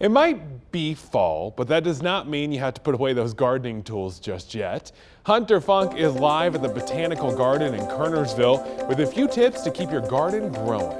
It might be fall, but that does not mean you have to put away those gardening tools just yet. Hunter Funk is live at the Botanical Garden in Kernersville with a few tips to keep your garden growing.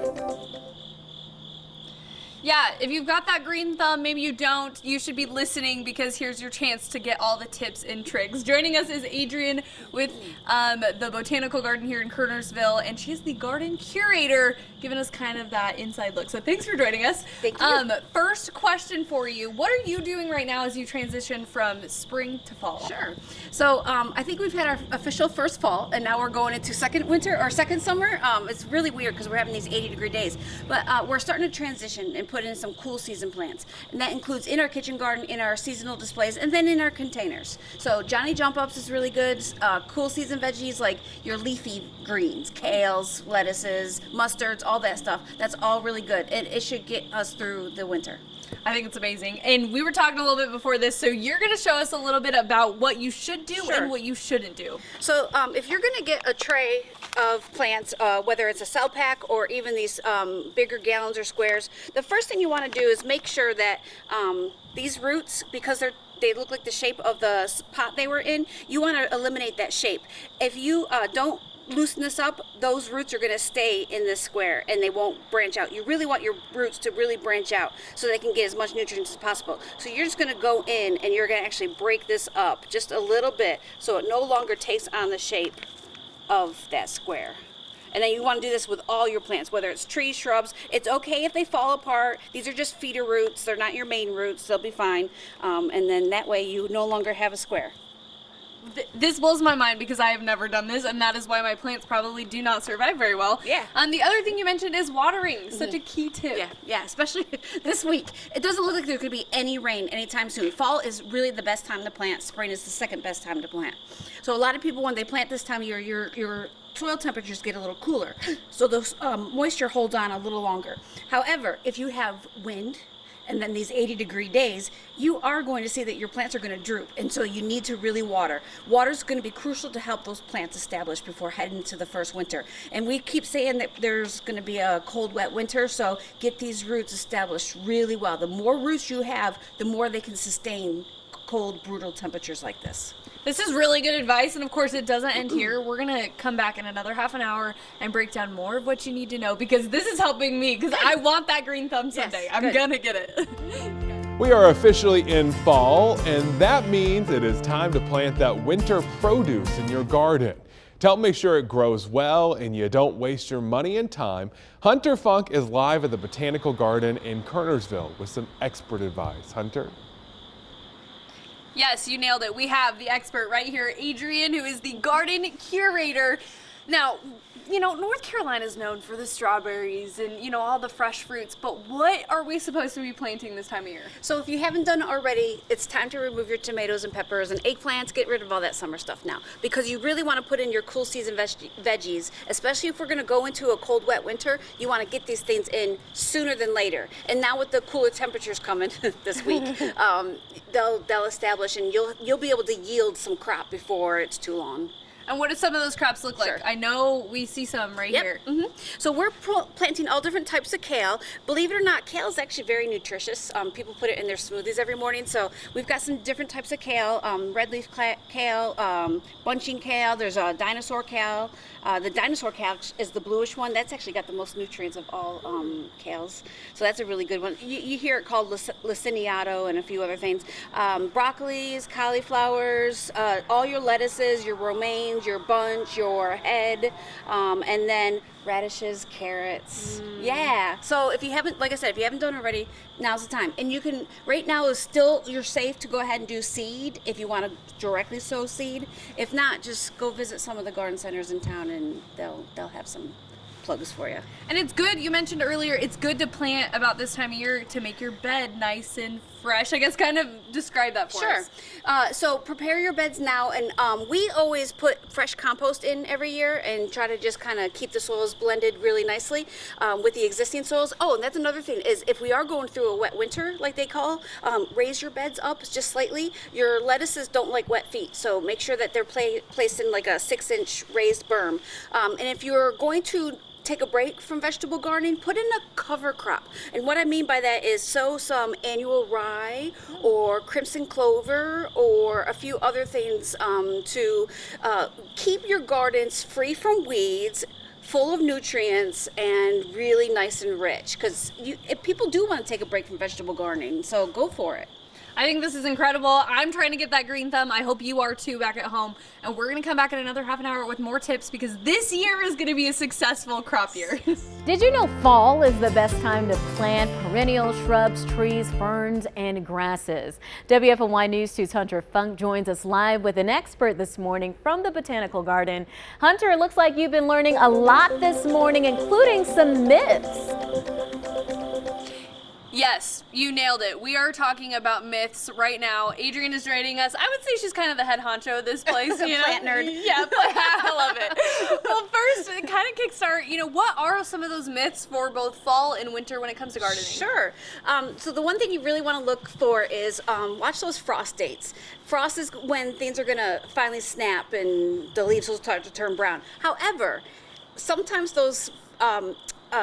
Yeah, if you've got that green thumb, maybe you don't, you should be listening because here's your chance to get all the tips and tricks. Joining us is Adrienne with the Botanical Garden here in Kernersville, and she's the garden curator, giving us kind of that inside look. So thanks for joining us. Thank you. First question for you, what are you doing right now as you transition from spring to fall? Sure. So I think we've had our official first fall, and now we're going into second winter or second summer. It's really weird because we're having these 80-degree days, but we're starting to transition and put in some cool season plants, and that includes in our kitchen garden, in our seasonal displays, and then in our containers. So Johnny Jump Ups is really good. Cool season veggies like your leafy greens, kales, lettuces, mustards, all that stuff. That's all really good, and it should get us through the winter. I think it's amazing. And we were talking a little bit before this, so you're going to show us a little bit about what you should do and what you shouldn't do. So if you're going to get a tray of plants, whether it's a cell pack or even these bigger gallons or squares, the first thing you want to do is make sure that these roots, because they look like the shape of the pot they were in, you want to eliminate that shape. If you don't loosen this up, those roots are going to stay in this square and they won't branch out. You really want your roots to really branch out so they can get as much nutrients as possible. So you're just going to go in and you're going to actually break this up just a little bit so it no longer takes on the shape of that square. And then you want to do this with all your plants, whether it's trees, shrubs. It's okay if they fall apart. These are just feeder roots. They're not your main roots. They'll be fine. And then that way you no longer have a square. This blows my mind because I have never done this, and that is why my plants probably do not survive very well. Yeah. The other thing you mentioned is watering. Such a key tip. Yeah, especially this week. It doesn't look like there could be any rain anytime soon. Fall is really the best time to plant. Spring is the second best time to plant. So a lot of people, when they plant this time of year, your soil temperatures get a little cooler, so the moisture holds on a little longer. However, if you have wind, and then these 80-degree days, you are going to see that your plants are going to droop, and so you need to really water. Water is going to be crucial to help those plants establish before heading into the first winter. And we keep saying that there's going to be a cold, wet winter, so get these roots established really well. The more roots you have, the more they can sustain cold, brutal temperatures like this. This is really good advice, and of course it doesn't end here. We're going to come back in another half an hour and break down more of what you need to know, because this is helping me, because I want that green thumb someday. Yes, I'm going to get it. We are officially in fall, and that means it is time to plant that winter produce in your garden. To help make sure it grows well and you don't waste your money and time, Hunter Funk is live at the Botanical Garden in Kernersville with some expert advice. Hunter? Yes, you nailed it. We have the expert right here, Adrienne, who is the garden curator. Now, you know, North Carolina is known for the strawberries and, you know, all the fresh fruits, but what are we supposed to be planting this time of year? So if you haven't done it already, it's time to remove your tomatoes and peppers and eggplants. Get rid of all that summer stuff now, because you really want to put in your cool season veggies, especially if we're going to go into a cold, wet winter. You want to get these things in sooner than later. And now with the cooler temperatures coming this week, they'll establish, and you'll be able to yield some crop before it's too long. And what do some of those crops look like? Sure. I know we see some right here. So we're planting all different types of kale. Believe it or not, kale is actually very nutritious. People put it in their smoothies every morning. So we've got some different types of kale, red leaf kale, bunching kale. There's a dinosaur kale. The dinosaur kale is the bluish one. That's actually got the most nutrients of all kales. So that's a really good one. You hear it called laciniato and a few other things. Broccolis, cauliflowers, all your lettuces, your romaines, your bunch, your head, and then radishes, carrots. Yeah. So if you haven't, like I said, if you haven't done it already, now's the time. And you can, right now is still, you're safe to go ahead and do seed if you want to directly sow seed. If not, just go visit some of the garden centers in town and they'll have some plugs for you. And it's good, you mentioned earlier, it's good to plant about this time of year to make your bed nice and fresh. I guess kind of describe that for us. So prepare your beds now, and we always put fresh compost in every year and try to just kind of keep the soils blended really nicely with the existing soils. Oh, and that's another thing, is if we are going through a wet winter, like they call, raise your beds up just slightly. Your lettuces don't like wet feet, so make sure that they're placed in like a 6-inch raised berm. And if you're going to take a break from vegetable gardening, put in a cover crop. And what I mean by that is sow some annual rye or crimson clover or a few other things to keep your gardens free from weeds, full of nutrients, and really nice and rich. Because people do want to take a break from vegetable gardening, so go for it. I think this is incredible. I'm trying to get that green thumb. I hope you are too back at home. And we're going to come back in another half an hour with more tips because this year is going to be a successful crop year. Did you know fall is the best time to plant perennial shrubs, trees, ferns, and grasses? WFMY News 2's Hunter Funk joins us live with an expert this morning from the Botanical Garden. Hunter, it looks like you've been learning a lot this morning, including some myths. Yes, you nailed it. We are talking about myths right now. Adrienne is joining us. I would say she's kind of the head honcho of this place. You know? Plant nerd. Yeah, I love it. Well, first, kind of kickstart, what are some of those myths for both fall and winter when it comes to gardening? Sure. So the one thing you really want to look for is watch those frost dates. Frost is when things are going to finally snap and the leaves will start to turn brown. However, sometimes those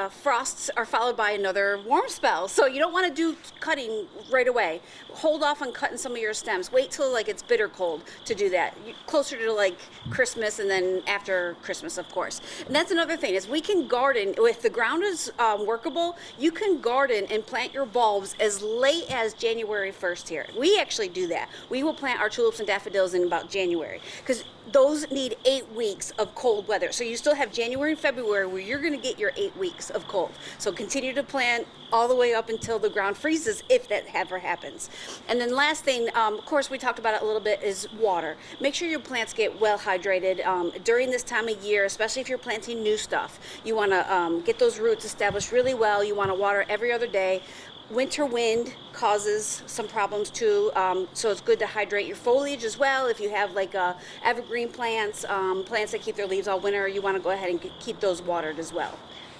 frosts are followed by another warm spell, so you don't want to do cutting right away. Hold off on cutting some of your stems. Wait till it's bitter cold to do that. Closer to Christmas, and then after Christmas, of course. And that's another thing is we can garden if the ground is workable. You can garden and plant your bulbs as late as January 1st here. We actually do that. We will plant our tulips and daffodils in about January because those need 8 weeks of cold weather. So you still have January and February where you're going to get your 8 weeks of cold. So continue to plant all the way up until the ground freezes, if that ever happens. And then last thing, of course, we talked about it a little bit, is water. Make sure your plants get well hydrated during this time of year, especially if you're planting new stuff. You want to get those roots established really well. You want to water every other day. Winter wind causes some problems too, so it's good to hydrate your foliage as well. If you have evergreen plants, plants that keep their leaves all winter, you want to go ahead and keep those watered as well.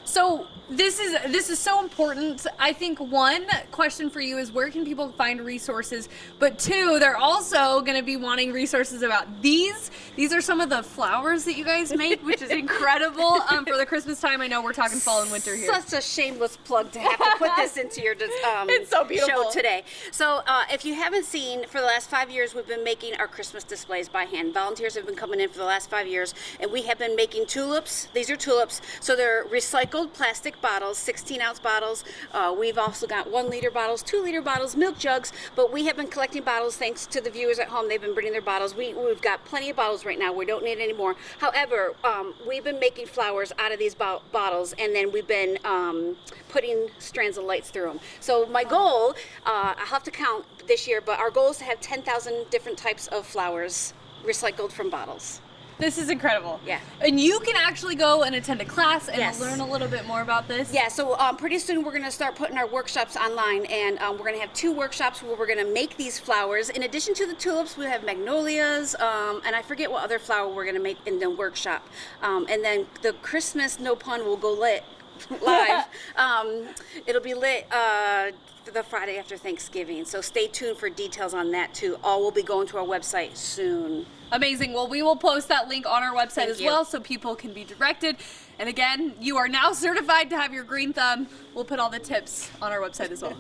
So this is so important. I think one question for you is where can people find resources? But two, they're also going to be wanting resources about these. These are some of the flowers that you guys make, which is incredible for the Christmas time. I know we're talking fall and winter here. Such a shameless plug to have to put this into your it's so beautiful. show today. So if you haven't seen, for the last 5 years, we've been making our Christmas displays by hand. Volunteers have been coming in for the last 5 years, and we have been making tulips. These are tulips, so they're recycled plastic bottles, 16-ounce bottles. We've also got 1-liter bottles, 2-liter bottles, milk jugs, but we have been collecting bottles thanks to the viewers at home. They've been bringing their bottles. We've got plenty of bottles right now. We don't need any more. However, we've been making flowers out of these bottles, and then we've been putting strands of lights through them. So my goal, I'll have to count this year, but our goal is to have 10,000 different types of flowers recycled from bottles. This is incredible. Yeah. And you can actually go and attend a class and Yes. learn a little bit more about this. Yeah, so pretty soon we're going to start putting our workshops online, and we're going to have 2 workshops where we're going to make these flowers. In addition to the tulips, we have magnolias, and I forget what other flower we're going to make in the workshop. And then the Christmas, no pun, will go lit live. It'll be lit the Friday after Thanksgiving, so stay tuned for details on that too. All will be going to our website soon. Amazing. Well, we will post that link on our website Thank as you. well so people can be directed. And again, you are now certified to have your green thumb. We'll put all the tips on our website as well.